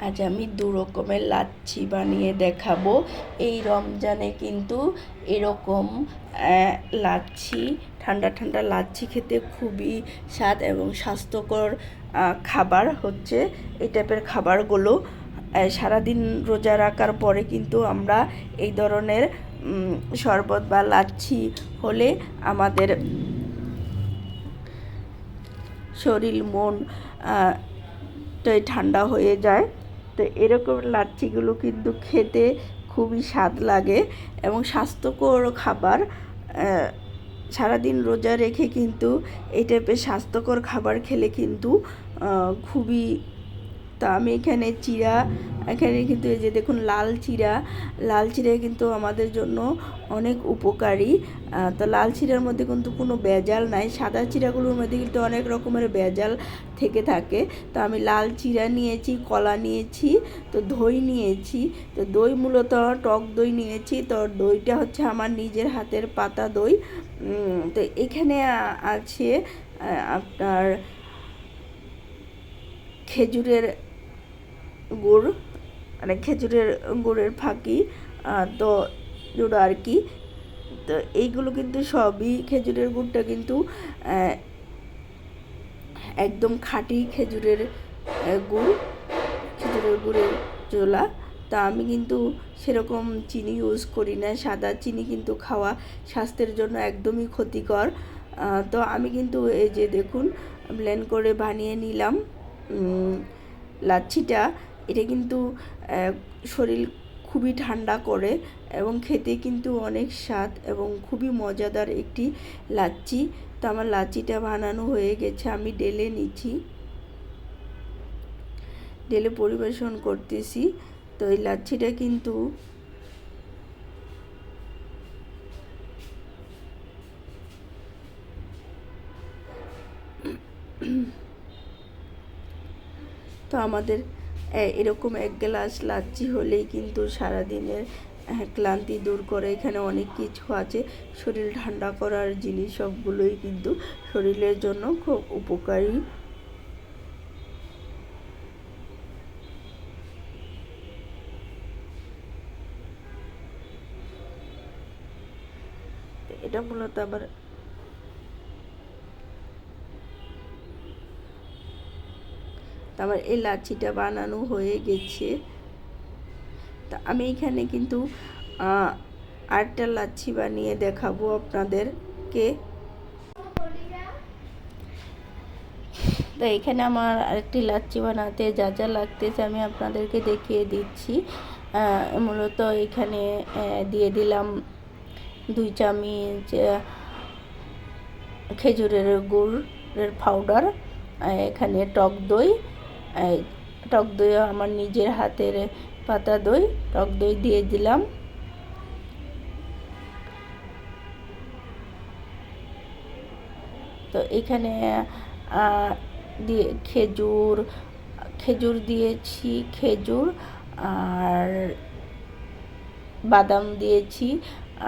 আজ আমি দু রকমের লাচ্ছি বানিয়ে দেখাবো। এই রমজানে কিন্তু এরকম লাচ্ছি, ঠান্ডা ঠান্ডা লাচ্ছি খেতে খুবই স্বাদ এবং স্বাস্থ্যকর খাবার হচ্ছে এই টাইপের খাবারগুলো। সারাদিন রোজা রাখার পরে কিন্তু আমরা এই ধরনের শরবত বা লাচ্ছি হলে আমাদের শরীর মন ঠান্ডা হয়ে যায়। তো এরকম লাচ্ছিগুলো কিন্তু খেতে খুবই স্বাদ লাগে এবং স্বাস্থ্যকর খাবার। সারাদিন রোজা রেখে কিন্তু এই টাইপের স্বাস্থ্যকর খাবার খেলে কিন্তু খুবই। তো আমি এখানে কিন্তু এই যে দেখুন লাল চিরা কিন্তু আমাদের জন্য অনেক উপকারী। তো লাল চিরার মধ্যে কিন্তু কোনো ভেজাল নাই। সাদা চিরাগুলোর মধ্যে কিন্তু অনেক রকমের ভেজাল থেকে থাকে। তো আমি লাল চিরা নিয়েছি, কলা নিয়েছি, তো দই নিয়েছি। তো দই মূলত টক দই নিয়েছি। তো দইটা হচ্ছে আমার নিজের হাতের পাতা দই। তো এখানে আছে আপনার খেজুরের গুড়, মানে খেজুরের গুড়ের ফাঁকি, তো জুড়ো আর কি। তো এইগুলো কিন্তু সবই, খেজুরের গুড়টা কিন্তু একদম খাঁটি খেজুরের গুড়ের চোলা। তা আমি কিন্তু সেরকম চিনি ইউজ করি না। সাদা চিনি কিন্তু খাওয়া স্বাস্থ্যের জন্য একদমই ক্ষতিকর। তো আমি কিন্তু এই যে দেখুন ব্লেন্ড করে বানিয়ে নিলাম লাচ্ছিটা। এটা কিন্তু শরীর খুবই ঠান্ডা করে এবং খেতে কিন্তু অনেক স্বাদ এবং খুবই মজাদার একটি লাচ্ছি। তো আমার লাচ্ছিটা বানানো হয়ে গেছে, আমি ঢেলে নিচ্ছি, ঢেলে পরিবেশন করতেছি। তো এই লাচ্ছিটা কিন্তু তো আমাদের এরকম এক গ্লাস লাচ্ছি হলেই কিন্তু সারাদিনের ক্লান্তি দূর করে। এখানে অনেক কিছু আছে, শরীর ঠান্ডা করার জিনিস, সবগুলোই কিন্তু শরীরের জন্য খুব উপকারী। এটা মূলত আবার এই লাচ্ছিটা বানানো হয়ে গেছে। তা আমি এখানে কিন্তু আরেকটা লাচ্ছি বানিয়ে দেখাবো আপনাদেরকে। তো এখানে আমার আরেকটি লাচ্ছি বানাতে যা যা লাগতেছে আমি আপনাদেরকে দেখিয়ে দিচ্ছি। মূলত এখানে দিয়ে দিলাম 2 চামচ খেজুরের গুড়ের পাউডার, এখানে টক দই আমার নিজের হাতের পাতা দই, টক দই দিয়ে দিলাম। তো এখানে দিয়ে খেজুর দিয়েছি, খেজুর আর বাদাম দিয়েছি,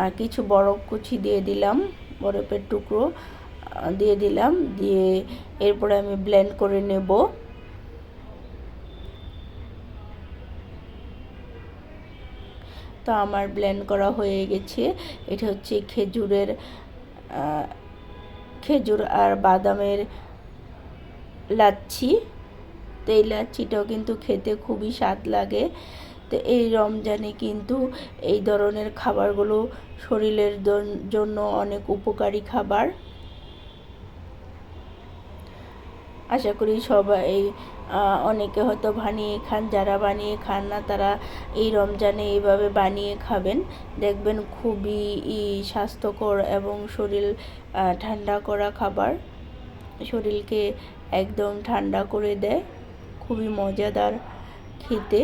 আর কিছু বরফ কুচি দিয়ে দিলাম, বরফের টুকরো দিয়ে দিলাম। দিয়ে এরপরে আমি ব্লেন্ড করে নেব। তো আমার ব্লেন্ড করা হয়ে গেছে। এটা হচ্ছে খেজুর আর বাদামের লাচ্ছি। তো এই লাচ্ছিটাও কিন্তু খেতে খুবই স্বাদ লাগে। তো এই রমজানে কিন্তু এই ধরনের খাবারগুলো শরীরের জন্য অনেক উপকারী খাবার। আশা করি সবাই, অনেকে হয়তো বানিয়ে খান, যারা বানিয়ে খান না তারা এই রমজানে এইভাবে বানিয়ে খাবেন, দেখবেন খুবই স্বাস্থ্যকর এবং শরীর ঠান্ডা করা খাবার, শরীরকে একদম ঠান্ডা করে দেয়, খুবই মজাদার খেতে।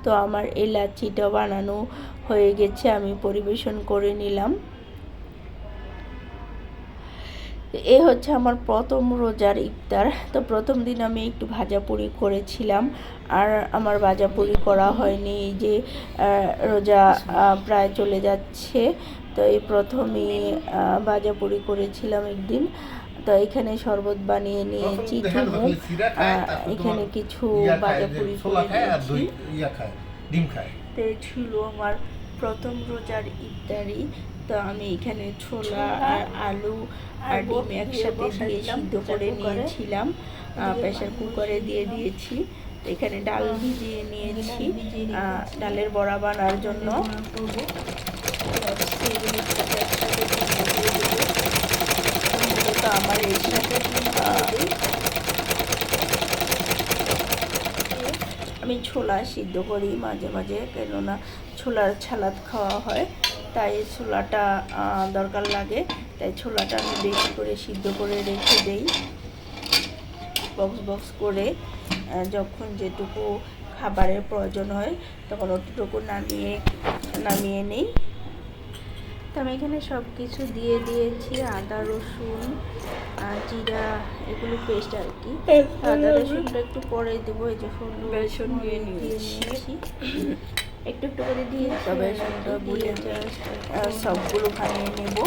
তো আমার এই লাচ্ছিটা বানানো হয়ে গেছে, আমি পরিবেশন করে নিলাম। এই হচ্ছে আমার প্রথম রোজার ইফতার। তো প্রথম দিন আমি একটু ভাজাপুরি করেছিলাম, আর আমার ভাজাপুরি করা হয়নি। এই যে রোজা প্রায় চলে যাচ্ছে, তো এই প্রথমেই ভাজাপুরি করেছিলাম একদিন। তো এখানে শরবত বানিয়ে নিয়েছি চুমুক, এখানে কিছু ভাজাপুরি করে দিয়েছি। ডিম খায়। তো এই ছিল আমার প্রথম রোজার ইফতারি। তো আমি এখানে ছোলা আর আলু আর ডিম একসাথে দিয়ে সিদ্ধ করে নিয়েছিলাম, প্রেশার কুকারে দিয়ে দিয়েছি। তো এখানে ডাল ভিজিয়ে নিয়েছি ডালের বড়া বানার জন্য। তো আমার এই আমি ছোলা সিদ্ধ করি মাঝে মাঝে, কেননা ছোলার ছালাদ খাওয়া হয়, তাই ছোলাটা দরকার লাগে। তাই ছোলাটা আমি বেশি করে সিদ্ধ করে রেখে দেই বক্স বক্স করে। যখন যেটুকু খাবারের প্রয়োজন হয় তখন অতটুকু নামিয়ে নিই। তো আমি এখানে সব কিছু দিয়ে দিয়েছি, আদা রসুন জিরা এগুলো পেস্ট আর কি। আদা রসুনটা একটু পরে দেবো। এই যে বেসন দিয়ে নিয়েছি, একটু একটু করে দিয়ে বেসনটা গুলে সবগুলো বানিয়ে নেব।